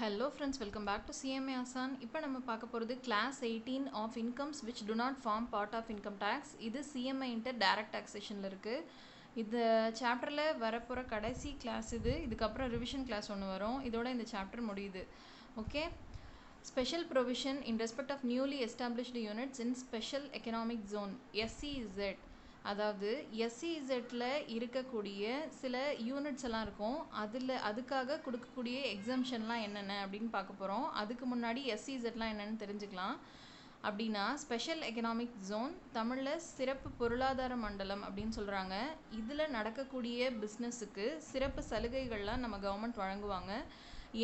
Hello friends, welcome back to CMA Asan. இப்போ நம்ம பார்க்க போகிறது Class 18 of Incomes which do not form part of income tax. இது CMA Inter Direct Taxationல இருக்குது. இந்த சாப்டரில் வரப்போகிற கடைசி கிளாஸ் இதுக்கப்புறம் ரிவிஷன் கிளாஸ் ஒன்று வரும். இதோட இந்த சாப்டர் முடியுது. Okay, special provision in respect of newly established units in special economic zone SEZ. அதாவது SEZல இருக்கக்கூடிய சில யூனிட்ஸ் எல்லாம் இருக்கும். அதுக்காக கொடுக்கக்கூடிய எக்ஸம்ஷன்லாம் என்னென்ன அப்படின்னு பார்க்க போகிறோம். அதுக்கு முன்னாடி SEZலாம் என்னென்னு தெரிஞ்சுக்கலாம். அப்படின்னா ஸ்பெஷல் எக்கனாமிக் ஜோன், தமிழில் சிறப்பு பொருளாதார மண்டலம் அப்படின்னு சொல்கிறாங்க. இதில் நடக்கக்கூடிய பிஸ்னஸுக்கு சிறப்பு சலுகைகள்லாம் நம்ம கவர்மெண்ட் வழங்குவாங்க.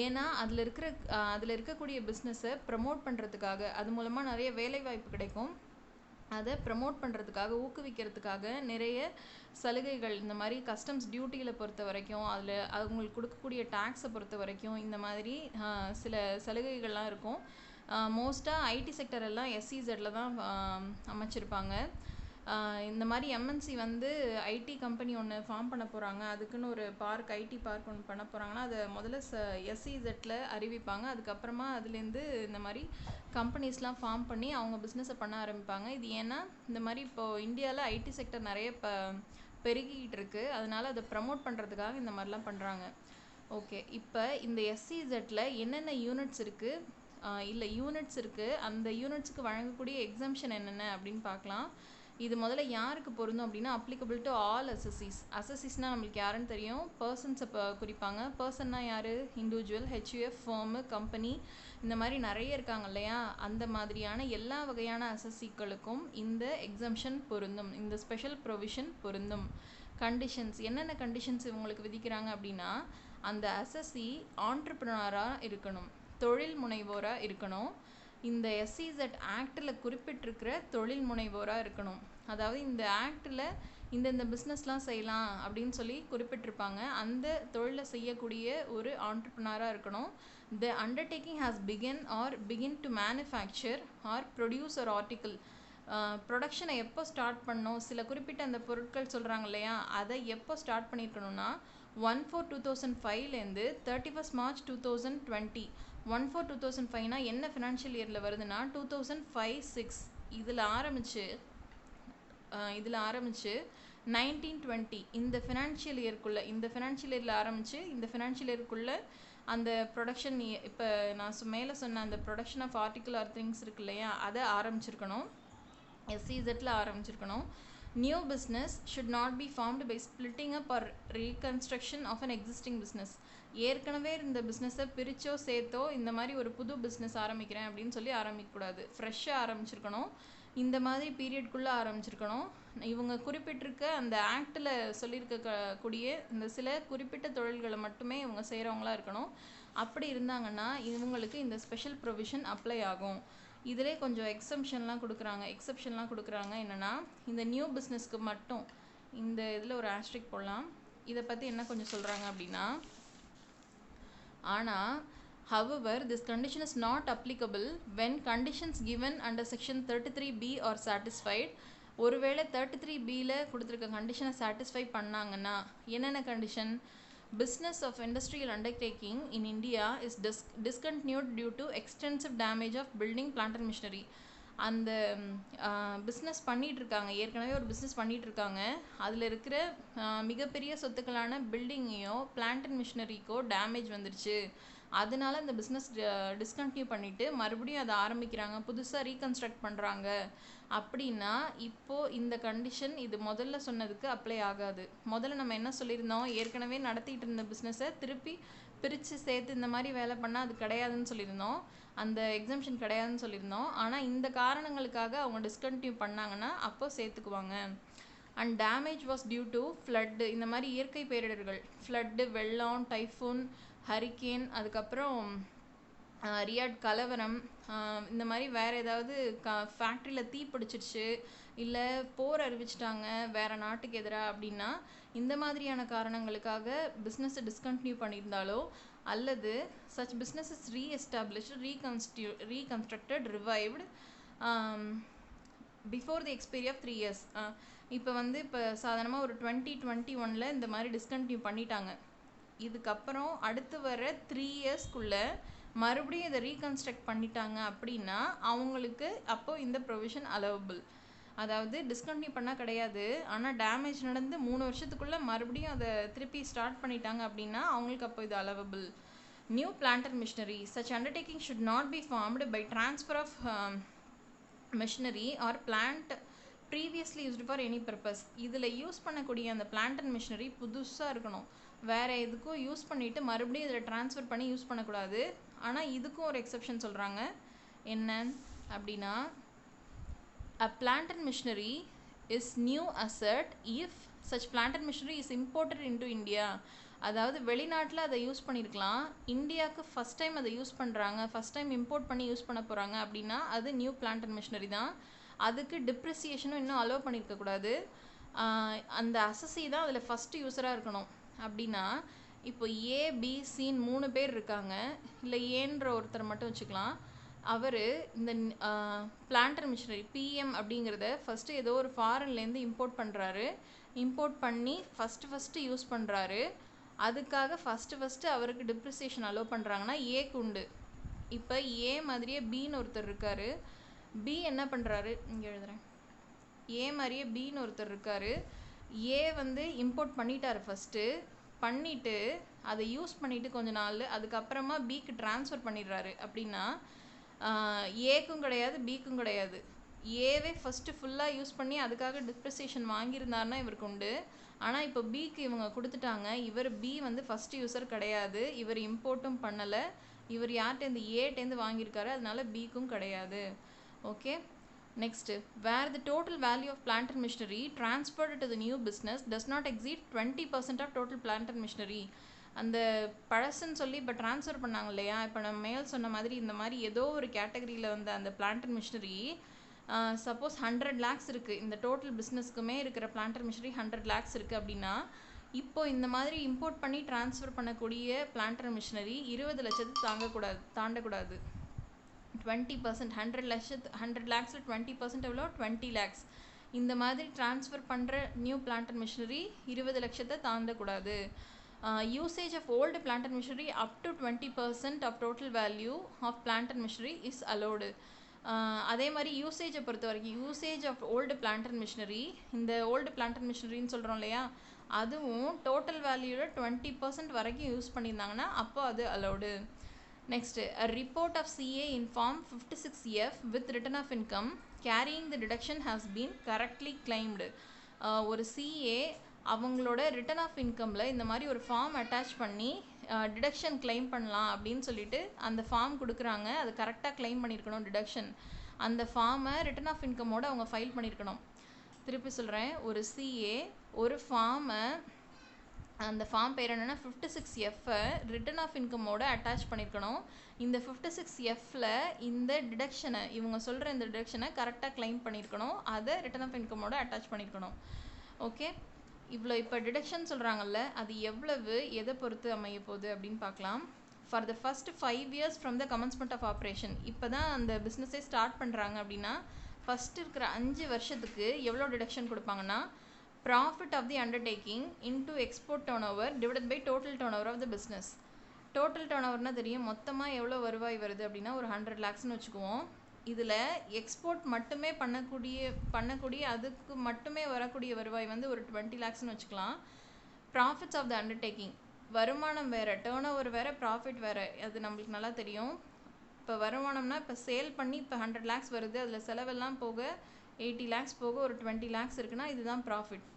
ஏன்னா அதில் இருக்கக்கூடிய பிஸ்னஸை ப்ரமோட் பண்ணுறதுக்காக, அது மூலமாக நிறைய வேலைவாய்ப்பு கிடைக்கும். அதை ப்ரமோட் பண்ணுறதுக்காக, ஊக்குவிக்கிறதுக்காக நிறைய சலுகைகள், இந்த மாதிரி கஸ்டம்ஸ் டியூட்டியில் பொறுத்த வரைக்கும், அதில் அவங்களுக்கு கொடுக்கக்கூடிய டேக்ஸை பொறுத்த வரைக்கும் இந்த மாதிரி சில சலுகைகள்லாம் இருக்கும். மோஸ்ட்டாக ஐடி செக்டர் எல்லாம் SEZல தான் அமைச்சிருப்பாங்க. இந்த மாதிரி MNC வந்து ஐடி கம்பெனி ஒன்று ஃபார்ம் பண்ண போகிறாங்க, அதுக்குன்னு ஒரு ஐடி பார்க் ஒன்று பண்ண போகிறாங்கன்னா அதை முதல்ல SEZல அறிவிப்பாங்க. அதுக்கப்புறமா அதுலேருந்து இந்த மாதிரி கம்பெனிஸ்லாம் ஃபார்ம் பண்ணி அவங்க பிஸ்னஸை பண்ண ஆரம்பிப்பாங்க. இது ஏன்னா இந்த மாதிரி இப்போது இந்தியாவில் ஐடி செக்டர் நிறைய பெருகிக்கிட்டு இருக்குது. அதனால் அதை ப்ரமோட் பண்ணுறதுக்காக இந்த மாதிரிலாம் பண்ணுறாங்க. ஓகே, இப்போ இந்த SEZல என்னென்ன யூனிட்ஸ் இருக்குது, அந்த யூனிட்ஸுக்கு வழங்கக்கூடிய எக்ஸம்ஷன் என்னென்ன அப்படின்னு பார்க்கலாம். இது முதல்ல யாருக்கு பொருந்தும் அப்படின்னா அப்ளிகபிள் டு ஆல் அசஸிஸ்னால் நம்மளுக்கு யாருன்னு தெரியும், பர்சன்ஸை குறிப்பாங்க. பர்சன்னா யார்? இண்டிவிஜுவல், HUF, ஃபர்மு, கம்பெனி, இந்த மாதிரி நிறைய இருக்காங்க இல்லையா? அந்த மாதிரியான எல்லா வகையான அசஸிகளுக்கும் இந்த எக்ஸம்ஷன் பொருந்தும், இந்த ஸ்பெஷல் ப்ரொவிஷன் பொருந்தும். கண்டிஷன்ஸ், என்னென்ன கண்டிஷன்ஸ் இவங்களுக்கு விதிக்கிறாங்க அப்படின்னா, அந்த அசஸி ஆண்டர்ப்ரனராக இருக்கணும், தொழில் முனைவோராக இருக்கணும், இந்த SEZ ஆக்டில் குறிப்பிட்டிருக்கிற தொழில் முனைவோராக இருக்கணும். அதாவது இந்த ஆக்டில் இந்த பிஸ்னஸ்லாம் செய்யலாம் அப்படின்னு சொல்லி குறிப்பிட்டிருப்பாங்க. அந்த தொழிலை செய்யக்கூடிய ஒரு ஆண்டர்ப்ரனராக இருக்கணும். The undertaking has begin to manufacture or produce ஒரு ஆர்டிக்கிள். ப்ரொடக்ஷனை எப்போ ஸ்டார்ட் பண்ணணும், சில குறிப்பிட்ட அந்த பொருட்கள் சொல்கிறாங்க இல்லையா, அதை எப்போ ஸ்டார்ட் பண்ணியிருக்கணும்னா 1/4/2005லேருந்து 31 March 2020. 1/4/2005னா என்ன ஃபினான்ஷியல் இயரில் வருதுன்னா 2005-06 இதில் ஆரம்பித்து 1920 இந்த ஃபினான்ஷியல் இயரில் ஆரம்பித்து இந்த ஃபினான்ஷியல் இயருக்குள்ளே அந்த ப்ரொடக்ஷன், இப்போ நான் மேலே சொன்ன அந்த production of article or things இருக்கு இல்லையா, அதை ஆரம்பிச்சிருக்கணும், SEZல ஆரம்பிச்சிருக்கணும். New business should not be formed by splitting up or reconstruction of an existing business. ஏற்கனவே இந்த பிஸ்னஸை பிரித்தோ சேர்த்தோ இந்த மாதிரி ஒரு புது பிஸ்னஸ் ஆரம்பிக்கிறேன் அப்படின்னு சொல்லி ஆரம்பிக்கக்கூடாது. ஃப்ரெஷ்ஷாக ஆரம்பிச்சிருக்கணும், இந்த மாதிரி பீரியட்குள்ளே ஆரம்பிச்சிருக்கணும். இவங்க குறிப்பிட்டிருக்க அந்த ஆக்டில் சொல்லியிருக்கக்கூடிய இந்த சில குறிப்பிட்ட தொழில்களை மட்டுமே இவங்க செய்கிறவங்களா இருக்கணும். அப்படி இருந்தாங்கன்னா இவங்களுக்கு இந்த ஸ்பெஷல் ப்ரொவிஷன் அப்ளை ஆகும். இதிலே கொஞ்சம் எக்ஸப்ஷன்லாம் கொடுக்குறாங்க. என்னென்னா, இந்த நியூ பிஸ்னஸ்க்கு மட்டும் இந்த இதில் ஒரு ஆஸ்ட்ரிக் போடலாம். இதை பற்றி என்ன கொஞ்சம் சொல்கிறாங்க அப்படின்னா, ஆனால் however this condition is not applicable when conditions given under section 33B are satisfied. ஒருவேளை 33Bல கொடுத்துருக்க கண்டிஷனை சாட்டிஸ்ஃபை பண்ணாங்கன்னா, என்னென்ன condition? Business of industrial undertaking in India is discontinued due to extensive damage of building, plant and machinery. அந்த business பண்ணிகிட்ருக்காங்க, ஏற்கனவே ஒரு business பண்ணிகிட்ருக்காங்க, அதில் இருக்கிற மிகப்பெரிய சொத்துக்களான பில்டிங்கையோ பிளான்ட் அண்ட் மிஷினரிக்கோ டேமேஜ் வந்துருச்சு, அதனால இந்த பிஸ்னஸ் டிஸ்கண்டினியூ பண்ணிவிட்டு மறுபடியும் அதை ஆரம்பிக்கிறாங்க, புதுசாக ரீகன்ஸ்ட்ரக்ட் பண்ணுறாங்க அப்படின்னா இப்போது இந்த கண்டிஷன் இது முதல்ல சொன்னதுக்கு அப்ளை ஆகாது. முதல்ல நம்ம என்ன சொல்லியிருந்தோம், ஏற்கனவே நடத்திட்டு இருந்த பிஸ்னஸை திருப்பி பிரித்து சேர்த்து இந்த மாதிரி வேலை பண்ணால் அது கிடையாதுன்னு சொல்லியிருந்தோம், அந்த எக்ஸம்ஷன் கிடையாதுன்னு சொல்லியிருந்தோம். ஆனால் இந்த காரணங்களுக்காக அவங்க டிஸ்கண்டினியூ பண்ணாங்கன்னா அப்போ சேர்த்துக்குவாங்க. And damage was due to flood, இந்த மாதிரி இயற்கை பேரிடர்கள், ஃப்ளட்டு, வெள்ளம், டைஃபூன், ஹரிக்கேன், அதுக்கப்புறம் ரியாட் கலவரம், இந்த மாதிரி வேறு ஏதாவது ஃபேக்ட்ரியில் தீ பிடிச்சிருச்சு, இல்லை போர் அறிவிச்சிட்டாங்க வேறு நாட்டுக்கு எதிராக அப்படின்னா, இந்த மாதிரியான காரணங்களுக்காக பிஸ்னஸை டிஸ்கண்டினியூ பண்ணியிருந்தாலோ, அல்லது such businesses reestablished, reconstructed, revived before the expiry of 3 years. இப்போ சாதாரணமாக ஒரு 2021 இந்த மாதிரி டிஸ்கண்டினியூ பண்ணிட்டாங்க. இதுக்கப்புறம் அடுத்து வர 3 yearsக்குள்ளே மறுபடியும் இதை ரீகன்ஸ்ட்ரக்ட் பண்ணிட்டாங்க அப்படின்னா அவங்களுக்கு அப்போது இந்த ப்ரொவிஷன் அலோவபிள். அதாவது டிஸ்கண்டினியூ பண்ணால் கிடையாது, ஆனால் டேமேஜ் நடந்து 3 வருஷத்துக்குள்ளே மறுபடியும் அதை திருப்பி ஸ்டார்ட் பண்ணிட்டாங்க அப்படின்னா அவங்களுக்கு அப்போ இது allowable. New plant or machinery such undertaking should not be formed by transfer of machinery or plant previously used for any purpose. இதில் யூஸ் பண்ணக்கூடிய அந்த பிளான்ட் அண்ட் மிஷினரி புதுசாக இருக்கணும், வேறு எதுக்கும் யூஸ் பண்ணிவிட்டு மறுபடியும் இதில் ட்ரான்ஸ்ஃபர் பண்ணி யூஸ் பண்ணக்கூடாது. ஆனால் இதுக்கும் ஒரு எக்ஸப்ஷன் சொல்கிறாங்க. என்ன அப்படின்னா, a plant and machinery is new asset if such plant and machinery is imported into India. அதாவது வெளிநாட்டில் அதை யூஸ் பண்ணியிருக்கலாம், இந்தியாவுக்கு ஃபஸ்ட் டைம் அதை யூஸ் பண்ணுறாங்க, ஃபஸ்ட் டைம் இம்போர்ட் பண்ணி யூஸ் பண்ண போகிறாங்க அப்படின்னா அது நியூ பிளான்ட் அண்ட் மிஷினரி தான். அதுக்கு டிப்ரிசியேஷனும் இன்னும் அலோவ் பண்ணியிருக்கக்கூடாது. அந்த அசசி தான் அதில் ஃபஸ்ட்டு யூஸராக இருக்கணும். அப்படின்னா இப்போ ஏபிசின்னு 3 பேர் இருக்காங்க, இல்லை ஏன்ற ஒருத்தர் மட்டும் வச்சுக்கலாம். அவர் இந்த பிளான்டர் மிஷினரி பிஎம் அப்படிங்கிறத ஃபஸ்ட்டு ஏதோ ஒரு ஃபாரின்லேருந்து இம்போர்ட் பண்ணுறாரு. இம்போர்ட் பண்ணி ஃபஸ்ட்டு யூஸ் பண்ணுறாரு. அதுக்காக ஃபஸ்ட்டு அவருக்கு டிப்ரிசியேஷன் அலோவ் பண்ணுறாங்கன்னா ஏக்கு உண்டு. இப்போ ஏ மாதிரியே பின்னு ஒருத்தர் இருக்கார். பி என்ன பண்ணுறாரு, இங்கே எழுதுகிறேன். ஏ மாதிரியே பின்னு ஒருத்தர் இருக்கார். ஏ வந்து இம்போர்ட் பண்ணிட்டார், ஃபஸ்ட்டு பண்ணிவிட்டு அதை யூஸ் பண்ணிவிட்டு கொஞ்ச நாள் அதுக்கப்புறமா பிக்கு ட்ரான்ஸ்ஃபர் பண்ணிடுறாரு. அப்படின்னா ஏக்கும் கிடையாது பிக்கும் கிடையாது. ஏவே ஃபஸ்ட்டு ஃபுல்லாக யூஸ் பண்ணி அதுக்காக டிப்ரிசியேஷன் வாங்கியிருந்தாருன்னா இவருக்கு உண்டு. ஆனால் இப்போ பிக்கு இவங்க கொடுத்துட்டாங்க. இவர் பி வந்து ஃபஸ்ட்டு யூஸர் கிடையாது, இவர் இம்போர்ட்டும் பண்ணலை, இவர் யார்கிட்டேருந்து ஏட்டேருந்து வாங்கியிருக்காரு, அதனால பிக்கும் கிடையாது. Okay, next, where the total value of plant and machinery transferred to the new business does not exceed 20% of total plant and machinery. அந்த பழசுன்னு சொல்லி இப்போ ட்ரான்ஸ்ஃபர் பண்ணாங்க இல்லையா, இப்போ நம்ம மேல் சொன்ன மாதிரி இந்த மாதிரி ஏதோ ஒரு கேட்டகரியில் வந்த அந்த plant and machinery suppose 100 lakhs இருக்குது, இந்த டோட்டல் பிஸ்னஸ்க்குமே இருக்கிற பிளான்டர் மிஷினரி 100 lakhs இருக்குது அப்படின்னா, இப்போது இந்த மாதிரி இம்போர்ட் பண்ணி ட்ரான்ஸ்ஃபர் பண்ணக்கூடிய பிளான்டர் மிஷினரி 20 லட்சத்தை தாண்டக்கூடாது. 20%, 100 lakhs 20% எவ்வளோ, 20 lakhs. இந்த மாதிரி ட்ரான்ஸ்ஃபர் பண்ணுற நியூ பிளான்டர் மிஷினரி 20 லட்சத்தை தாண்டக்கூடாது. Usage of old planter machinery up to 20% of total value of planter machinery is allowed. அதே மாதிரி யூசேஜை பொறுத்த வரைக்கும் usage of old planter machinery, இந்த ஓல்டு பிளான்டர் மிஷினரின்னு சொல்கிறோம் இல்லையா, அதுவும் டோட்டல் வேல்யூவில் 20% வரைக்கும் யூஸ் பண்ணியிருந்தாங்கன்னா அப்போ அது allowed. Next, a report of CA in form 56F with return of income carrying the deduction has been correctly claimed. ஒரு CA அவங்களோட ரிட்டர்ன் ஆஃப் இன்கமில் இந்த மாதிரி ஒரு ஃபார்ம் அட்டாச் பண்ணி டிடக்ஷன் கிளைம் பண்ணலாம் அப்படின்னு சொல்லிட்டு அந்த ஃபார்ம் கொடுக்குறாங்க. அது கரெக்டாக கிளைம் பண்ணியிருக்கணும் டிடக்ஷன். அந்த ஃபார்மை ரிட்டர்ன் ஆஃப் இன்கமோடு அவங்க ஃபைல் பண்ணியிருக்கணும். திருப்பி சொல்கிறேன், ஒரு CA ஒரு ஃபார்மை, அந்த ஃபார்ம் பேர் என்னென்னா 56F ரிட்டர்ன் ஆஃப் இன்கமோடு அட்டாச் பண்ணியிருக்கணும். இந்த 56Fல இந்த டிடக்ஷனை, இவங்க சொல்கிற இந்த டிடக்ஷனை கரெக்டாக கிளைம் பண்ணியிருக்கணும். அதை ரிட்டர்ன் ஆஃப் இன்கமோடு அட்டாச் பண்ணியிருக்கணும். ஓகே, இவ்வளோ இப்போ டிடக்ஷன் சொல்கிறாங்கல்ல, அது எவ்வளவு எதை பொறுத்து அமைய போகுது அப்படின்னு பார்க்கலாம். For the first 5 years from the commencement of operation, இப்போ தான் அந்த பிஸ்னஸே ஸ்டார்ட் பண்ணுறாங்க அப்படின்னா ஃபஸ்ட்டு இருக்கிற 5 வருஷத்துக்கு எவ்வளோ டிடக்ஷன் கொடுப்பாங்கன்னா, profit of the undertaking into export turnover divided by total turnover of the business. Total டர்ன் ஓவர்னால் தெரியும், மொத்தமாக எவ்வளோ வருவாய் வருது அப்படின்னா ஒரு 100 lakhsன்னு வச்சுக்குவோம். இதில் எக்ஸ்போர்ட் மட்டுமே பண்ணக்கூடிய அதுக்கு மட்டுமே வரக்கூடிய வருவாய் வந்து ஒரு 20 lakhsன்னு வச்சுக்கலாம். ப்ராஃபிட்ஸ் ஆஃப் த அண்டர்டேக்கிங், வருமானம் வேறு, டேர்ன் ஓவர் வேறு, ப்ராஃபிட் வேறு, அது நம்மளுக்கு நல்லா தெரியும். இப்போ வருமானம்னா இப்போ சேல் பண்ணி இப்போ 100 lakhs வருது, அதில் செலவெல்லாம் போக 80 lakhs போக ஒரு 20 lakhs இருக்குன்னா இதுதான் ப்ராஃபிட்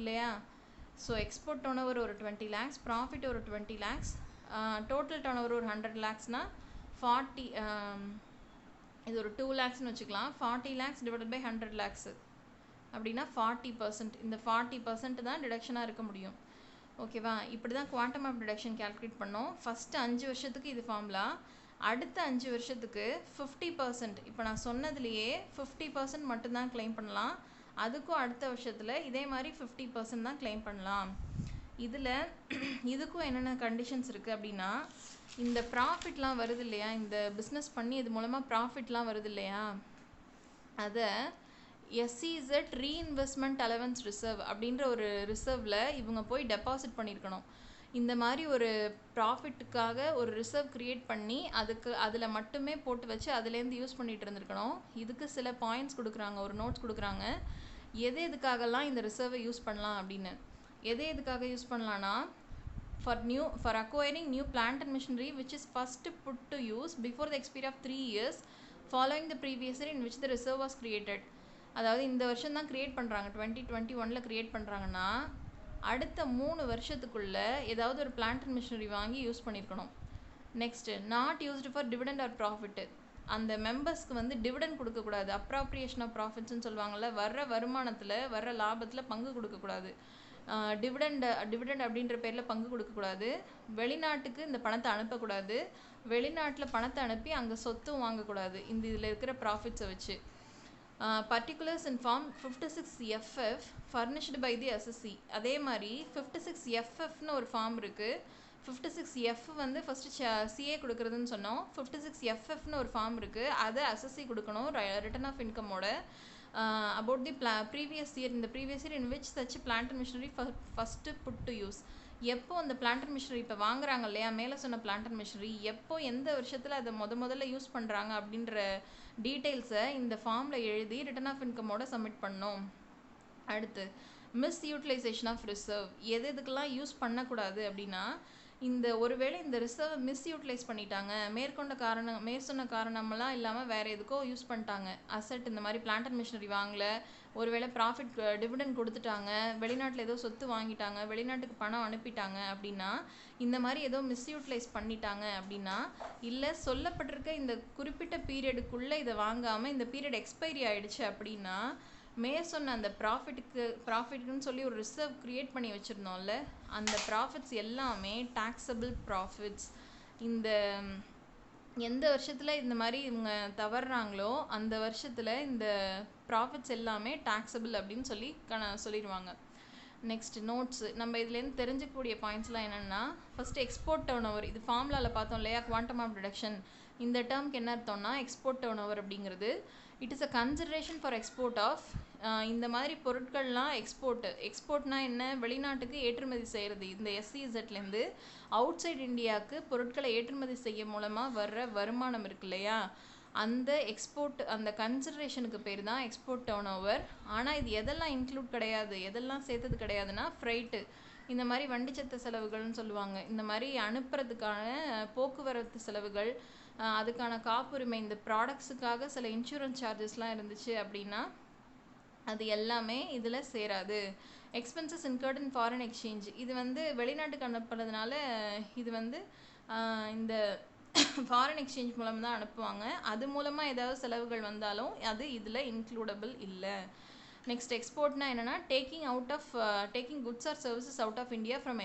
இல்லையா. ஸோ எக்ஸ்போர்ட் டர்ன் ஓவர் ஒரு 20 lakhs, ப்ராஃபிட் ஒரு 20 lakhs, டோட்டல் டர்ன் ஓவர் ஒரு 100 lakhsனால் 40, இது ஒரு 2 lakhsன்னு வச்சுக்கலாம். 40 lakhs டிவைடட் பை 100 lakhs அப்படின்னா 40%. இந்த 40% தான் டிடக்ஷனாக இருக்க முடியும். ஓகேவா, இப்படி தான் குவாண்டம் ஆஃப் டிடக்ஷன் கால்குலேட் பண்ணோம். ஃபஸ்ட்டு 5 வருஷத்துக்கு இது ஃபார்முலா, அடுத்த 5 வருஷத்துக்கு 50%, இப்போ நான் சொன்னதுலேயே 50% மட்டும்தான் கிளைம் பண்ணலாம். அதுக்கும் அடுத்த வருஷத்தில் இதே மாதிரி 50% தான் கிளைம் பண்ணலாம். இதில் இதுக்கும் என்னென்ன கண்டிஷன்ஸ் இருக்குது அப்படின்னா, இந்த ப்ராஃபிட்லாம் வருது இல்லையா, இந்த பிஸ்னஸ் பண்ணி இது மூலமாக ப்ராஃபிட்லாம் வருது இல்லையா, அதை SEZ ரீஇன்வெஸ்ட்மெண்ட் அலவன்ஸ் ரிசர்வ் அப்படின்ற ஒரு ரிசர்வில் இவங்க போய் டெபாசிட் பண்ணியிருக்கணும். இந்த மாதிரி ஒரு ப்ராஃபிட்டுக்காக ஒரு ரிசர்வ் க்ரியேட் பண்ணி அதில் மட்டுமே போட்டு வச்சு அதுலேருந்து யூஸ் பண்ணிகிட்டு இருந்திருக்கணும். இதுக்கு சில பாயிண்ட்ஸ் கொடுக்குறாங்க, ஒரு நோட்ஸ் கொடுக்குறாங்க, எதுக்காகலாம் இந்த ரிசர்வை யூஸ் பண்ணலாம் அப்படின்னு. எதுக்காக யூஸ் பண்ணலான்னா, for acquiring new plant and machinery which is first put to use before the expiry of 3 years following the previous year in which the reserve was created. அதாவது இந்த வருஷம் தான் கிரியேட் பண்ணுறாங்க, 2021 கிரியேட் பண்ணுறாங்கன்னா அடுத்த 3 வருஷத்துக்குள்ள ஏதாவது ஒரு பிளான்ட் அண்ட் மிஷினரி வாங்கி யூஸ் பண்ணியிருக்கணும். Next, not used for dividend R profit. அந்த மெம்பர்ஸ்க்கு வந்து டிவிடெண்ட் கொடுக்கக்கூடாது. அப்ராப்ரியேஷன் ஆஃப் ப்ராஃபிட்ஸ்ன்னு சொல்லுவாங்கள்ல, வர்ற வருமானத்தில் வர்ற லாபத்தில் பங்கு கொடுக்கக்கூடாது. டிவிடெண்ட் அப்படின்ற பேரில் பங்கு கொடுக்கக்கூடாது. வெளிநாட்டுக்கு இந்த பணத்தை அனுப்பக்கூடாது. வெளிநாட்டில் பணத்தை அனுப்பி அங்கே சொத்தும் வாங்கக்கூடாது இந்த இதில் இருக்கிற ப்ராஃபிட்ஸை வச்சு. Particulars in form 56FF furnished by the SSC. அதே மாதிரி 56FFன்னு ஒரு ஃபார்ம் இருக்குது. 56F வந்து ஃபஸ்ட்டு CA கொடுக்குறதுன்னு சொன்னோம். 56FFன்னு ஒரு ஃபார்ம் இருக்குது, அதை SSC கொடுக்கணும் ரிட்டர்ன் ஆஃப் இன்கமோட. About the previous year, in the previous year in which such plant and machinery first put to use. எப்போ அந்த பிளான்ட் அண்ட் மிஷினரி இப்போ வாங்குறாங்க இல்லையா, மேலே சொன்ன பிளான்ட் அண்ட் மிஷினரி எப்போ எந்த வருஷத்தில் அதை முதல்ல யூஸ் பண்ணுறாங்க அப்படின்ற டீட்டெயில்ஸை இந்த ஃபார்மில் எழுதி ரிட்டர்ன் ஆஃப் இன்கமோட சப்மிட் பண்ணோம். அடுத்து, மிஸ் யூட்டிலைசேஷன் ஆஃப் ரிசர்வ். எதுக்கெல்லாம் யூஸ் பண்ணக்கூடாது அப்படின்னா, ஒருவேளை இந்த ரிசர்வை மிஸ்யூட்டிலைஸ் பண்ணிட்டாங்க, மேற்சொன்ன காரணமெல்லாம் இல்லாமல் வேறு எதுக்கோ யூஸ் பண்ணிட்டாங்க. அசட் இந்த மாதிரி பிளான்ட் அண்ட் மிஷினரி வாங்கலை, ஒருவேளை ப்ராஃபிட் டிவிடெண்ட் கொடுத்துட்டாங்க, வெளிநாட்டில் ஏதோ சொத்து வாங்கிட்டாங்க, வெளிநாட்டுக்கு பணம் அனுப்பிட்டாங்க அப்படின்னா, இந்த மாதிரி ஏதோ மிஸ்யூட்டிலைஸ் பண்ணிட்டாங்க அப்படின்னா, இல்லை சொல்லப்பட்டிருக்க இந்த குறிப்பிட்ட பீரியடுக்குள்ளே இதை வாங்காமல் இந்த பீரியட் எக்ஸ்பைரி ஆகிடுச்சு அப்படின்னா, சொன்ன அந்த ப்ராஃபிட்னு சொல்லி ஒரு ரிசர்வ் க்ரியேட் பண்ணி வச்சுருந்தோம்ல, அந்த ப்ராஃபிட்ஸ் எல்லாமே டாக்ஸபிள் ப்ராஃபிட்ஸ். எந்த வருஷத்தில் இந்த மாதிரி இவங்க தவறுறாங்களோ அந்த வருஷத்தில் இந்த ப்ராஃபிட்ஸ் எல்லாமே டாக்ஸபிள் அப்படின்னு சொல்லிடுவாங்க. Next, notes. நம்ம இதுலேருந்து தெரிஞ்சுக்கக்கூடிய பாயிண்ட்ஸ்லாம் என்னென்னா, ஃபஸ்ட்டு எக்ஸ்போர்ட் டர்ன் ஓவர். இது ஃபார்முலாவில் பார்த்தோம் இல்லையா, குவாண்டம் ஆஃப் டிடக்ஷன். இந்த டேர்ம்க்கு என்ன அர்த்தம்னா, எக்ஸ்போர்ட் டர்ன் ஓவர் அப்படிங்கிறது it is a consideration for export of. இந்த மாதிரி பொருட்கள்லாம் எக்ஸ்போர்ட்னா என்ன, வெளிநாட்டுக்கு ஏற்றுமதி செய்கிறது. இந்த SEZலேருந்து அவுட் சைட் இந்தியாவுக்கு பொருட்களை ஏற்றுமதி செய்ய மூலமாக வர்ற வருமானம் இருக்கு இல்லையா, அந்த எக்ஸ்போர்ட், அந்த கன்சிடரேஷனுக்கு பேர் தான் எக்ஸ்போர்ட் டர்ன் ஓவர். ஆனால் இது எதெல்லாம் இன்க்ளூட் கிடையாது, எதெல்லாம் சேர்த்தது கிடையாதுன்னா, ஃப்ரைட்டு, இந்த மாதிரி வண்டிச்சத்த செலவுகள்னு சொல்லுவாங்க, இந்த மாதிரி அனுப்புறதுக்கான போக்குவரத்து செலவுகள், அதுக்கான காப்புரிமை, இந்த ப்ராடக்ட்ஸுக்காக சில இன்சூரன்ஸ் சார்ஜஸ்லாம் இருந்துச்சு அப்படின்னா அது எல்லாமே இதில் சேராது. எக்ஸ்பென்சஸ் இன்கர்ட் இன் ஃபாரின் எக்ஸ்சேஞ்ச். இது வந்து வெளிநாட்டுக்கு அனுப்புறதுனால இது வந்து இந்த ஃபாரின் எக்ஸ்சேஞ்ச் மூலம் தான் அனுப்புவாங்க. அது மூலமாக ஏதாவது செலவுகள் வந்தாலும் அது இதில் இன்க்ளூடபிள் இல்லை. நெக்ஸ்ட், எக்ஸ்போர்ட்னா என்னென்னா, taking goods or services out of India from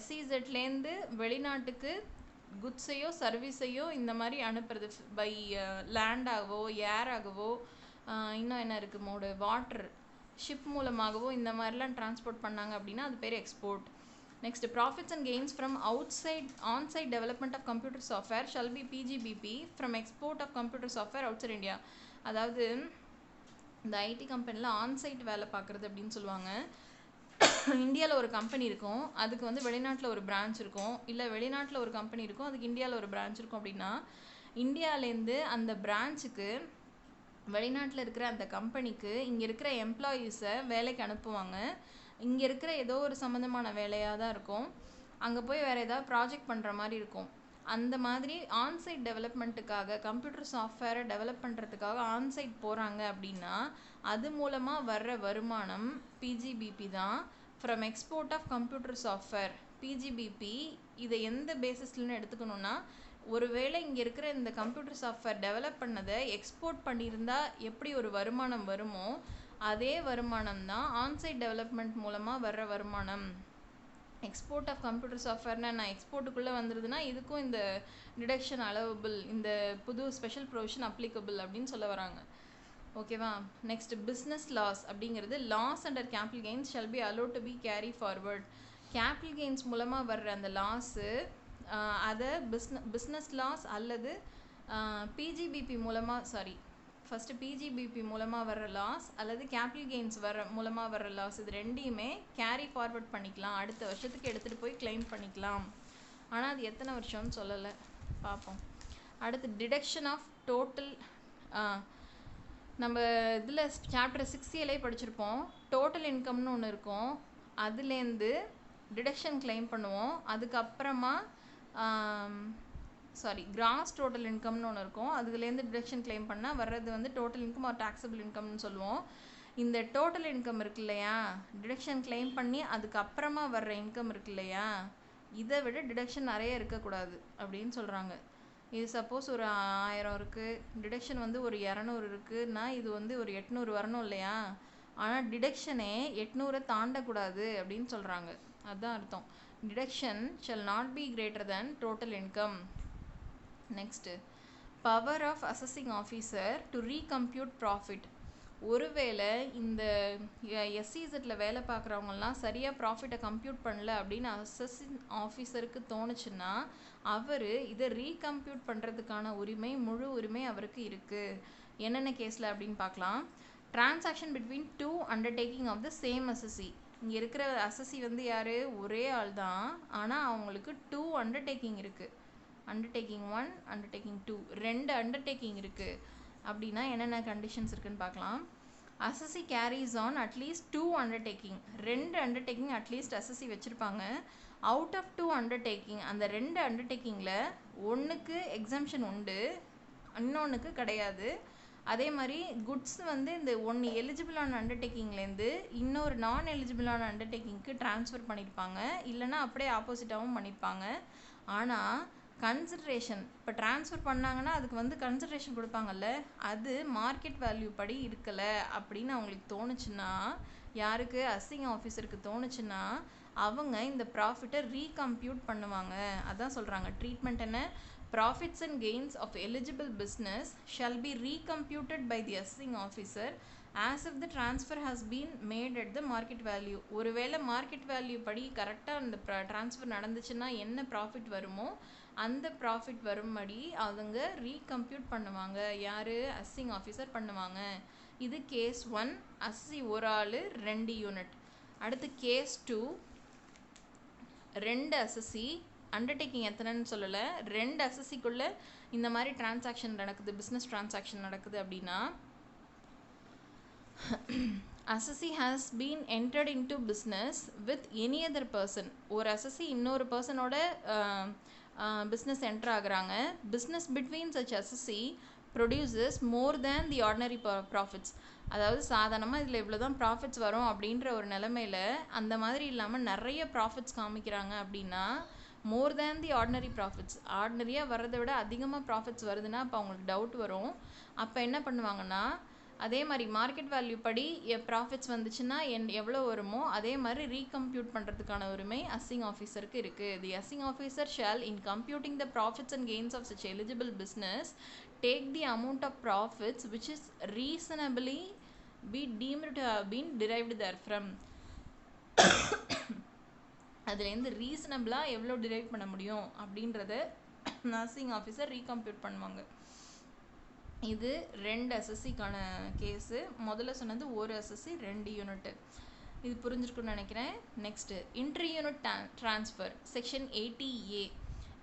SEZலேருந்து வெளிநாட்டுக்கு குட்ஸையோ சர்வீஸையோ இந்த மாதிரி அனுப்புறது, பை லேண்டாகவோ ஏராகவோ, இன்னும் என்ன இருக்குது மோடு, வாட்டர், ஷிப் மூலமாகவோ இந்த மாதிரிலாம் டிரான்ஸ்போர்ட் பண்ணாங்க அப்படின்னா அது பேர் export. Next, profits and gains from onsite development of computer software shall be PGBP from export of computer software outside India. அதாவது இந்த ஐடி கம்பெனியில் ஆன்சைட் வேலை பார்க்குறது அப்படின்னு சொல்லுவாங்க. இந்தியாவில் ஒரு கம்பெனி இருக்கும், அதுக்கு வந்து வெளிநாட்டில் ஒரு பிரான்ச் இருக்கும், இல்லை வெளிநாட்டில் ஒரு கம்பெனி இருக்கும், அதுக்கு இந்தியாவில் ஒரு பிரான்ச் இருக்கும். அப்படின்னா இந்தியாவிலேருந்து அந்த பிரான்ச்சுக்கு வெளிநாட்டில் இருக்கிற அந்த கம்பெனிக்கு இங்கே இருக்கிற எம்ப்ளாயீஸை வேலைக்கு அனுப்புவாங்க. இங்கே இருக்கிற ஏதோ ஒரு சம்மந்தமான வேலையாக தான் இருக்கும், அங்கே போய் வேறு ஏதாவது ப்ராஜெக்ட் பண்ணுற மாதிரி இருக்கும். அந்த மாதிரி ஆன்சைட் டெவலப்மெண்ட்டுக்காக, கம்ப்யூட்டர் சாஃப்ட்வேரை டெவலப் பண்ணுறதுக்காக ஆன்சைட் போகிறாங்க அப்படின்னா அது மூலமாக வர்ற வருமானம் PGBP தான், from export of computer software. PGBP இதை எந்த பேசிஸ்லன்னு எடுத்துக்கணுன்னா, ஒருவேளை இங்கே இருக்கிற இந்த கம்ப்யூட்டர் சாஃப்ட்வேர் டெவலப் பண்ணதை எக்ஸ்போர்ட் பண்ணியிருந்தா எப்படி ஒரு வருமானம் வருமோ அதே வருமானம் தான் ஆன்சைட் டெவலப்மெண்ட் மூலமாக வர்ற வருமானம். எக்ஸ்போர்ட் ஆஃப் கம்ப்யூட்டர் சாஃப்ட்வேர்னா நான் எக்ஸ்போர்ட்டுக்குள்ளே வந்துடுதுன்னா இதுக்கும் இந்த டிடக்ஷன் அலவபிள், இந்த புது ஸ்பெஷல் ப்ரொவிஷன் அப்ளிகபிள் அப்படின்னு சொல்ல வராங்க. ஓகேவா. நெக்ஸ்ட், பிஸ்னஸ் லாஸ் அப்படிங்கிறது loss under capital gains shall be allowed to be carry forward. Capital gains மூலமாக வர்ற அந்த லாஸு அதை பிஸ்னஸ் லாஸ் அல்லது PGBP மூலமாக ஃபஸ்ட்டு பிஜிபிபி மூலமாக வர்ற லாஸ் அல்லது கேபிட்டல் கெயின்ஸ் மூலமாக வர்ற லாஸ், இது ரெண்டையுமே கேரி ஃபார்வர்ட் பண்ணிக்கலாம், அடுத்த வருஷத்துக்கு எடுத்துகிட்டு போய் கிளைம் பண்ணிக்கலாம். ஆனால் அது எத்தனை வருஷம்னு சொல்லலை, பார்ப்போம். அடுத்து டிடக்ஷன் ஆஃப் டோட்டல். நம்ம இதில் சாப்டர் 6A படிச்சிருப்போம். டோட்டல் இன்கம்னு ஒன்று இருக்கும், அதுலேருந்து டிடக்ஷன் கிளைம் பண்ணுவோம். அதுக்கப்புறமா கிராஸ் டோட்டல் இன்கம்னு ஒன்று இருக்கும், அதுலேருந்து டிடக்ஷன் கிளைம் பண்ணால் வர்றது வந்து டோட்டல் இன்கம் ஆர் டாக்ஸபிள் இன்கம்னு சொல்லுவோம். இந்த டோட்டல் இன்கம் இருக்கு இல்லையா, டிடக்ஷன் கிளைம் பண்ணி அதுக்கப்புறமா வர்ற இன்கம் இருக்கு இல்லையா, இதை விட டிடக்ஷன் நிறைய இருக்கக்கூடாது அப்படின்னு சொல்கிறாங்க. இது சப்போஸ் ஒரு 1000 இருக்குது, டிடக்ஷன் வந்து ஒரு 200 இருக்குன்னா இது வந்து ஒரு 800 வரணும் இல்லையா, ஆனால் டிடக்ஷனே 800 தாண்டக்கூடாது அப்படின்னு சொல்கிறாங்க. அதுதான் அர்த்தம். Deduction shall not be greater than total income. Next, power of assessing officer to recompute profit. ஒருவேளை இந்த எஸ்இசெட்டில் வேலை பார்க்குறவங்கலாம் சரியாக ப்ராஃபிட்டை கம்ப்யூட் பண்ணல அப்படின்னு அசஸிங் ஆஃபீஸருக்கு தோணுச்சுன்னா அவர் இதை ரீகம்ப்யூட் பண்ணுறதுக்கான முழு உரிமை அவருக்கு இருக்குது. என்னென்ன கேஸில் அப்படின்னு பார்க்கலாம். Transaction between 2 undertaking of the same assessee. இங்கே இருக்கிற அசஸி வந்து யார், ஒரே ஆள் தான், ஆனால் அவங்களுக்கு 2 அண்டர்டேக்கிங் இருக்குது. அண்டர்டேக்கிங் 1, அண்டர்டேக்கிங் 2, 2 அண்டர்டேக்கிங் இருக்குது. அப்படின்னா என்னென்ன கண்டிஷன்ஸ் இருக்குன்னு பார்க்கலாம். Assessee carries on at least 2 undertaking. 2 undertaking at least assessee வச்சுருப்பாங்க. அவுட் ஆஃப் 2 அண்டர்டேக்கிங், அந்த 2 அண்டர்டேக்கிங்கில் ஒன்றுக்கு எக்ஸம்ஷன் உண்டு, இன்னொன்றுக்கு கிடையாது. அதே மாதிரி குட்ஸ் வந்து இந்த ஒன்று எலிஜிபிளான அண்டர்டேக்கிங்லேருந்து இன்னொரு நான் எலிஜிபிளான அண்டர்டேக்கிங்க்கு ட்ரான்ஸ்ஃபர் பண்ணியிருப்பாங்க, இல்லைனா அப்படியே ஆப்போசிட்டாகவும் பண்ணியிருப்பாங்க. ஆனால் கன்சிடரேஷன் இப்போ ட்ரான்ஸ்ஃபர் பண்ணாங்கன்னா அதுக்கு வந்து கன்சிடரேஷன் கொடுப்பாங்கல்ல, அது மார்க்கெட் வேல்யூ படி இருக்கலை அப்படின்னு அவங்களுக்கு தோணுச்சுன்னா, யாருக்கு, அசஸிங் ஆஃபீஸருக்கு தோணுச்சுன்னா அவங்க இந்த ப்ராஃபிட்டை ரீகம்ப்யூட் பண்ணுவாங்க. அதான் சொல்கிறாங்க ட்ரீட்மெண்ட் என்ன, profits and gains of eligible business shall be recomputed by the assessing officer as if the transfer has been made at the market value. ஒருவேளை மார்க்கெட் வேல்யூ படி கரெக்டாக அந்த ட்ரான்ஸ்ஃபர் நடந்துச்சுன்னா என்ன ப்ராஃபிட் வருமோ அந்த ப்ராஃபிட் வரும்படி அவங்க ரீகம்ப்யூட் பண்ணுவாங்க. யார், அசஸிங் ஆஃபீஸர் பண்ணுவாங்க. இது கேஸ் 1, அசஸி ஒரு ஆள் 2 யூனிட். அடுத்து கேஸ் 2, 2 அசஸி, அண்டர்டேக்கிங் எத்தனைன்னு சொல்லலை, 2 அசஸிக்குள்ளே இந்த மாதிரி டிரான்சாக்ஷன் நடக்குது, பிஸ்னஸ் டிரான்சாக்ஷன் நடக்குது அப்படின்னா, அசஸி has been entered in to business with any other person. ஒரு அசஸி இன்னொரு பர்சனோட பிஸ்னஸ் என்டர் ஆகுறாங்க. Business between such அசஸி produces more than the ordinary profits. அதாவது சாதாரணமாக இதில் இவ்வளோ தான் ப்ராஃபிட்ஸ் வரும் அப்படின்ற ஒரு நிலமையில் அந்த மாதிரி இல்லாமல் நிறைய ப்ராஃபிட்ஸ் காமிக்கிறாங்க அப்படின்னா, மோர் தேன் தி ஆர்டினரி ப்ராஃபிட்ஸ், ஆர்டினரியாக வர்றதை விட அதிகமாக ப்ராஃபிட்ஸ் வருதுன்னா அப்போ அவங்களுக்கு டவுட் வரும். அப்போ என்ன பண்ணுவாங்கன்னா, அதே மாதிரி மார்க்கெட் வேல்யூ படி ப்ராஃபிட்ஸ் வந்துச்சுன்னா எவ்வளோ வருமோ அதே மாதிரி ரீகம்ப்யூட் பண்ணுறதுக்கான உரிமை அசஸிங் ஆஃபீஸருக்கு இருக்குது. The assessing officer shall in computing the profits and gains of such eligible business take the amount of profits which is reasonably be deemed to have been derived therefrom. அதுலேருந்து ரீசனபிளாக எவ்வளோ டிரைவ் பண்ண முடியும் அப்படின்றத assessing officer ரீகம்ப்யூட் பண்ணுவாங்க. இது 2 அசஸிக்கான case. முதல்ல சொன்னது ஒரு அசஸி 2 யூனிட்டு. இது புரிஞ்சிருக்குன்னு நினைக்கிறேன். Next, inter unit transfer section 80A.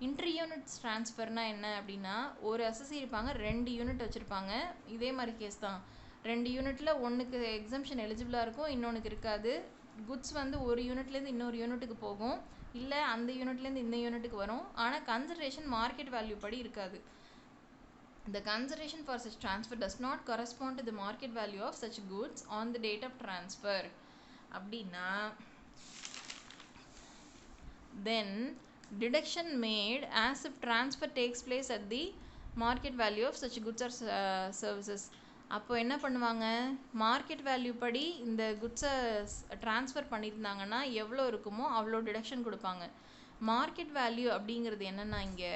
Inter units ட்ரான்ஸ்ஃபர்னால் என்ன அப்படின்னா, ஒரு அசஸி இருப்பாங்க, 2 யூனிட் வச்சுருப்பாங்க. இதே மாதிரி கேஸ் தான். 2 யூனிட்டில் ஒன்றுக்கு எக்ஸம்ஷன் எலிஜிபிளாக இருக்கும், இன்னொன்றுக்கு இருக்காது. குட்ஸ் வந்து ஒரு யூனிட்லேருந்து இன்னொரு யூனிட்டுக்கு போகும், இல்லை அந்த யூனிட்லேருந்து இந்த யூனிட்டுக்கு வரும். ஆனால் கன்சிடரேஷன் மார்க்கெட் வேல்யூ படி இருக்காது. The consideration for such transfer does not correspond to the market value of such goods on the date of transfer. அப்படின்னா then deduction made as if transfer takes place at the market value of such goods or services. அப்போ என்ன பண்ணுவாங்க, market value படி இந்த குட்ஸை transfer பண்ணியிருந்தாங்கன்னா எவ்வளோ இருக்குமோ அவ்வளோ டிடக்ஷன் கொடுப்பாங்க. மார்க்கெட் வேல்யூ அப்படிங்கிறது என்னென்னா, இங்கே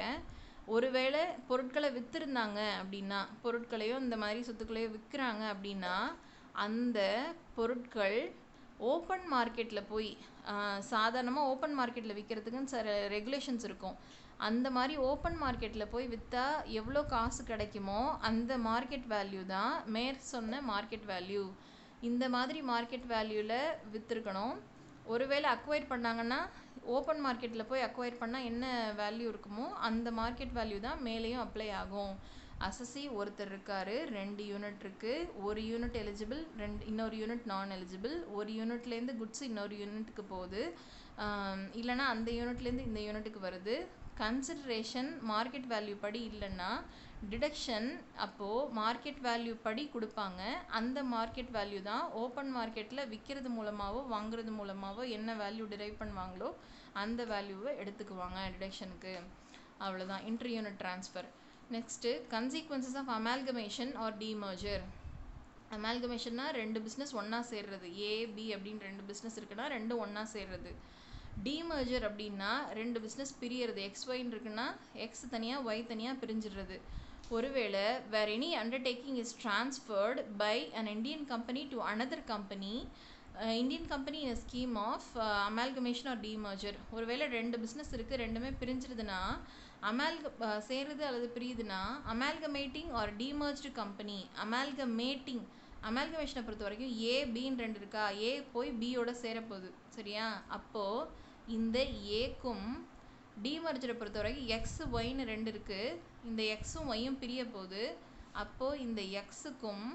ஒருவேளை பொருட்களை விற்றுருந்தாங்க அப்படின்னா, பொருட்களையோ இந்த மாதிரி சொத்துக்களையோ விற்கிறாங்க அப்படின்னா, அந்த பொருட்கள் ஓப்பன் மார்க்கெட்டில் போய், சாதாரணமாக ஓப்பன் மார்க்கெட்டில் விற்கிறதுக்குன்னு சில ரெகுலேஷன்ஸ் இருக்கும். அந்த மாதிரி ஓப்பன் மார்க்கெட்டில் போய் விற்றா எவ்வளோ காசு கிடைக்குமோ அந்த மார்க்கெட் வேல்யூ தான் மேற் சொன்ன மார்க்கெட் வேல்யூ. இந்த மாதிரி மார்க்கெட் வேல்யூவில் விற்றுருக்கணும். ஒருவேளை அக்வயர் பண்ணாங்கன்னா ஓப்பன் மார்க்கெட்டில் போய் அக்வயர் பண்ணால் என்ன வேல்யூ இருக்குமோ அந்த மார்க்கெட் வேல்யூ தான் மேலேயும் அப்ளை ஆகும். அசசி ஒருத்தர் இருக்கார், 2 யூனிட் இருக்குது, ஒரு யூனிட் எலிஜிபிள், இன்னொரு யூனிட் நான் எலிஜிபிள், ஒரு யூனிட்லேருந்து குட்ஸ் இன்னொரு யூனிட்டுக்கு போகுது, இல்லைனா அந்த யூனிட்லேருந்து இந்த யூனிட்டுக்கு வருது. கன்சிடரேஷன் மார்க்கெட் வேல்யூ படி இல்லைன்னா டிடக்ஷன் அப்போது மார்க்கெட் வேல்யூ படி கொடுப்பாங்க. அந்த மார்க்கெட் வேல்யூ தான் ஓப்பன் மார்க்கெட்டில் விற்கிறது மூலமாகவோ வாங்குறது மூலமாகவோ என்ன வேல்யூ டிரைவ் பண்ணுவாங்களோ அந்த வேல்யூவை எடுத்துக்குவாங்க டிடக்ஷனுக்கு. அவ்வளோதான் inter unit transfer. Next consequences of amalgamation or demerger. அமால்கமேஷன்னா 2 பிஸ்னஸ் ஒன்றா சேர்றது, ஏ பி அப்படின்னு 2 பிஸ்னஸ் இருக்குன்னா 2 ஒன்றா சேர்றது. டிமர்ஜர் அப்படின்னா 2 பிஸ்னஸ் பிரியறது, XYன்னு இருக்குன்னா X தனியாக Y தனியாக பிரிஞ்சிடுறது. ஒருவேளை where any undertaking is transferred by an Indian company to another company, Indian company in scheme of amalgamation or demerger. ஒருவேளை 2 பிஸ்னஸ் இருக்குது, ரெண்டுமே பிரிஞ்சிருதுன்னா சேருது அல்லது பிரியுதுன்னா அமால்கமேட்டிங் ஆர் டிமர்ஜ்டு கம்பெனி. அமால்கமேஷனை பொறுத்த வரைக்கும் ஏ பின்னு 2 இருக்கா, ஏ போய் பியோட சேரப்போகுது, சரியா? அப்போது இந்த ஏக்கும் டிமர்ஜரை பொறுத்த வரைக்கும் எக்ஸ் ஒய்னு 2 இருக்குது, இந்த எக்ஸும் ஒய்யும் பிரிய போகுது. அப்போது இந்த எக்ஸுக்கும்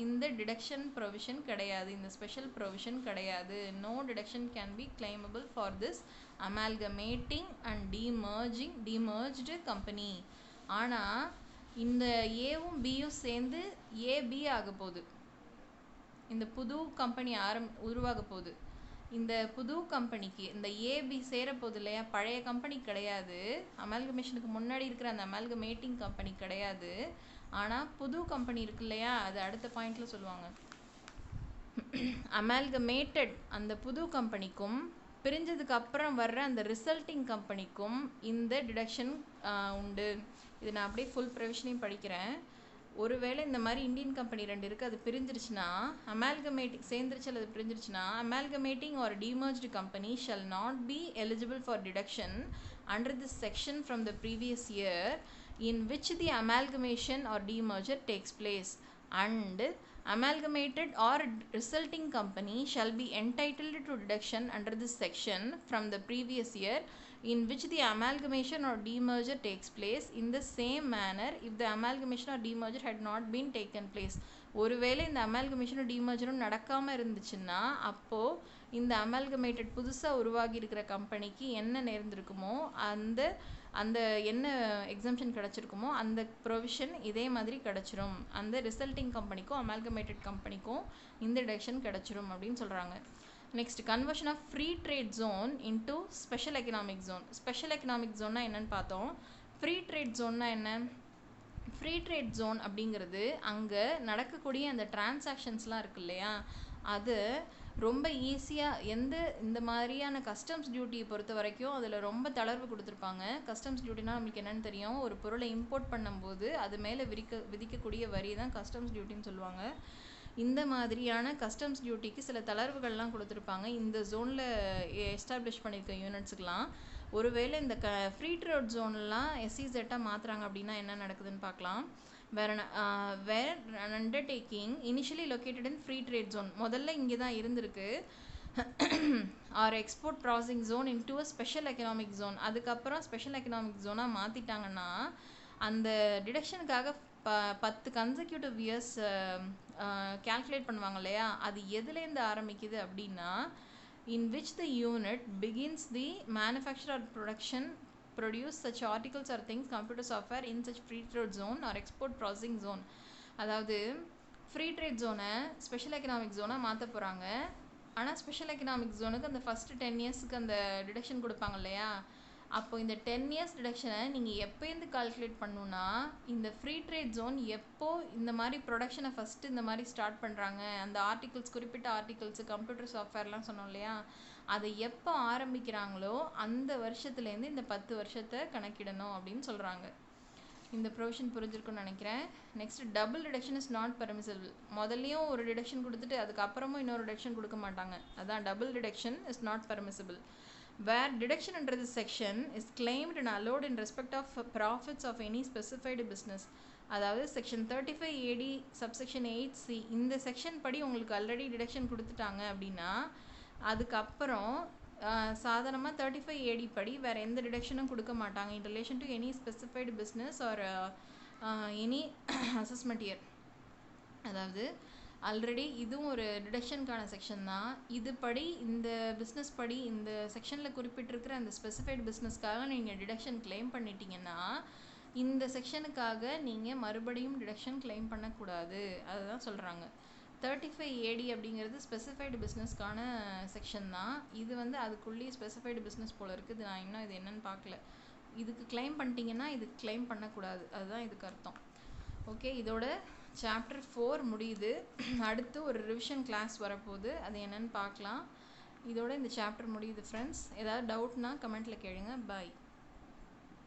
இந்த டிடக்ஷன் ப்ரொவிஷன் கிடையாது, இந்த ஸ்பெஷல் ப்ரொவிஷன் கிடையாது. No deduction can be claimable for this amalgamating and demerged company. ஆனால் இந்த ஏவும் பியும் சேர்ந்து ஏபி ஆக போகுது, இந்த புது கம்பெனி உருவாக போகுது. இந்த புது கம்பெனிக்கு இந்த ஏபி சேரப்போகுது இல்லையா, பழைய கம்பெனி கிடையாது, அமால்கமேஷனுக்கு முன்னாடி இருக்கிற அந்த அமால்கமேட்டிங் கம்பெனி கிடையாது. ஆனால் புது கம்பெனி இருக்கு இல்லையா, அது அடுத்த பாயிண்டில் சொல்லுவாங்க. அமால்கமேட்டட் அந்த புது கம்பெனிக்கும் பிரிஞ்சதுக்கு அப்புறம் வர்ற அந்த ரிசல்ட்டிங் கம்பெனிக்கும் இந்த டிடக்ஷன் உண்டு. இது நான் அப்படியே ஃபுல் ப்ரொவிஷனையும் படிக்கிறேன். ஒருவேளை இந்த மாதிரி இந்தியன் கம்பெனி 2 இருக்குது, அது பிரிஞ்சிருச்சுன்னா அமால்கமேட்டிங் சேர்ந்துருச்சு அல்லது பிரிஞ்சிருச்சுன்னா amalgamating or demerged company shall not be eligible for deduction under this section from the previous year in which the amalgamation or demerger takes place, and amalgamated or resulting company shall be entitled to deduction under this section from the previous year in which the amalgamation or demerger takes place in the same manner if the amalgamation or demerger had not been taken place. ஒருவேளை இந்த அமால்கமேஷனும் டிமர்ஜரும் நடக்காமல் இருந்துச்சுன்னா அப்போது இந்த amalgamated புதுசாக உருவாகி இருக்கிற கம்பெனிக்கு என்ன நேர்ந்திருக்குமோ அந்த என்ன எக்ஸம்ஷன் கிடச்சிருக்குமோ அந்த ப்ரொவிஷன் இதே மாதிரி கிடச்சிரும். அந்த ரிசல்ட்டிங் கம்பெனிக்கும் அமால்கமேட்டட் கம்பெனிக்கும் இந்த டிடக்ஷன் கிடச்சிரும் அப்படின்னு சொல்கிறாங்க. Next conversion of free trade zone into special economic zone. Special economic ஜோன்னா என்னன்னு பார்த்தோம். ஃப்ரீ ட்ரேட் ஜோன்னா என்ன? ஃப்ரீ ட்ரேட் ஜோன் அப்படிங்கிறது அங்கே நடக்கக்கூடிய அந்த டிரான்சாக்ஷன்ஸ்லாம் இருக்கு இல்லையா, அது ரொம்ப ஈஸியாக இந்த மாதிரியான கஸ்டம்ஸ் டியூட்டியை பொறுத்த வரைக்கும் அதில் ரொம்ப தளர்வு கொடுத்துருப்பாங்க. கஸ்டம்ஸ் டியூட்டினா நம்மளுக்கு என்னென்னு தெரியும், ஒரு பொருளை இம்போர்ட் பண்ணும்போது அது மேலே விதிக்கக்கூடிய வரி தான் கஸ்டம்ஸ் டியூட்டின்னு சொல்லுவாங்க. இந்த மாதிரியான கஸ்டம்ஸ் டியூட்டிக்கு சில தளர்வுகள்லாம் கொடுத்துருப்பாங்க இந்த ஜோனில் எஸ்டாப்ளிஷ் பண்ணியிருக்க யூனிட்ஸுக்கெலாம். ஒருவேளை இந்த ஃப்ரீ ட்ரேட் ஜோன்லாம் SEZ மாற்றுறாங்க அப்படின்னா என்ன நடக்குதுன்னு பார்க்கலாம். Where undertaking initially located in free trade zone, முதல்ல இங்கே தான் இருந்திருக்கு, or export processing zone into a special economic zone. அதுக்கப்புறம் ஸ்பெஷல் எக்கனாமிக் ஜோனாக மாற்றிட்டாங்கன்னா அந்த டிடக்ஷனுக்காக 10 கன்செக்யூட்டிவ் இயர்ஸ் கால்குலேட் பண்ணுவாங்க இல்லையா, அது எதுலேருந்து ஆரம்பிக்குது அப்படின்னா in which the unit begins the manufacture or produce such articles or things computer software in such free trade zone or export processing zone. அதாவது ஃப்ரீ ட்ரேட் ஜோனை ஸ்பெஷல் எக்கனாமிக் ஜோனாக மாற்ற போகிறாங்க. ஆனால் ஸ்பெஷல் எக்கனாமிக் ஜோனுக்கு அந்த ஃபஸ்ட்டு 10 இயர்ஸுக்கு அந்த deduction கொடுப்பாங்க இல்லையா, அப்போ இந்த 10 இயர்ஸ் டிடக்ஷனை நீங்கள் எப்போருந்து கால்குலேட் பண்ணணுன்னா இந்த ஃப்ரீ ட்ரேட் ஜோன் எப்போ இந்த மாதிரி ப்ரொடக்ஷனை ஃபஸ்ட்டு இந்த மாதிரி ஸ்டார்ட் பண்ணுறாங்க, அந்த ஆர்டிகல்ஸ் குறிப்பிட்ட ஆர்டிகல்ஸு கம்ப்யூட்டர் சாஃப்ட்வேர்லாம் சொன்னோம் இல்லையா, அதை எப்போ ஆரம்பிக்கிறாங்களோ அந்த வருஷத்துலேருந்து இந்த 10 வருஷத்தை கணக்கிடணும் அப்படின்னு சொல்கிறாங்க. இந்த ப்ரொவிஷன் புரிஞ்சிருக்கும்னு நினைக்கிறேன். Next double deduction is not permissible. முதல்லையும் ஒரு டிடக்ஷன் கொடுத்துட்டு அதுக்கப்புறமும் இன்னொரு டிடக்ஷன் கொடுக்க மாட்டாங்க. அதான் double deduction is not permissible. Where deduction under this section is claimed and allowed in respect of profits of any specified business. அதாவது செக்ஷன் 35 AD சப்செக்ஷன் 8C இந்த செக்ஷன் படி உங்களுக்கு ஆல்ரெடி டிடக்ஷன் கொடுத்துட்டாங்க அப்படின்னா அதுக்கப்புறம் சாதாரணமாக 35 AD படி வேறு எந்த டிடக்ஷனும் கொடுக்க மாட்டாங்க in relation to any specified business or any assessment year. அதாவது ஆல்ரெடி இதுவும் ஒரு டிடக்ஷனுக்கான செக்ஷன் தான். இது படி இந்த பிஸ்னஸ் படி இந்த செக்ஷனில் குறிப்பிட்டிருக்கிற அந்த ஸ்பெசிஃபைடு பிஸ்னஸ்க்காக நீங்கள் டிடக்ஷன் கிளைம் பண்ணிட்டீங்கன்னா இந்த செக்ஷனுக்காக நீங்கள் மறுபடியும் டிடக்ஷன் கிளைம் பண்ணக்கூடாது. அதுதான் சொல்கிறாங்க. 35 AD அப்படிங்கிறது ஸ்பெசிஃபைடு பிஸ்னஸ்க்கான செக்ஷன் தான். இது வந்து அதுக்குள்ளேயே ஸ்பெசிஃபைடு பிஸ்னஸ் போல் இருக்குது. நான் இன்னும் இது என்னன்னு பார்க்கல. இதுக்கு கிளைம் பண்ணிட்டீங்கன்னா இதுக்கு கிளைம் பண்ணக்கூடாது. அதுதான் இதுக்கு அர்த்தம். ஓகே, இதோட சாப்டர் 4 முடியுது. அடுத்து ஒரு ரிவிஷன் கிளாஸ் வரப்போகுது. அது என்னன்னு பார்க்கலாம். இதோட இந்த சாப்டர் முடியுது ஃப்ரெண்ட்ஸ். ஏதாவது டவுட்னா கமெண்ட்டில் கேளுங்க. பாய்.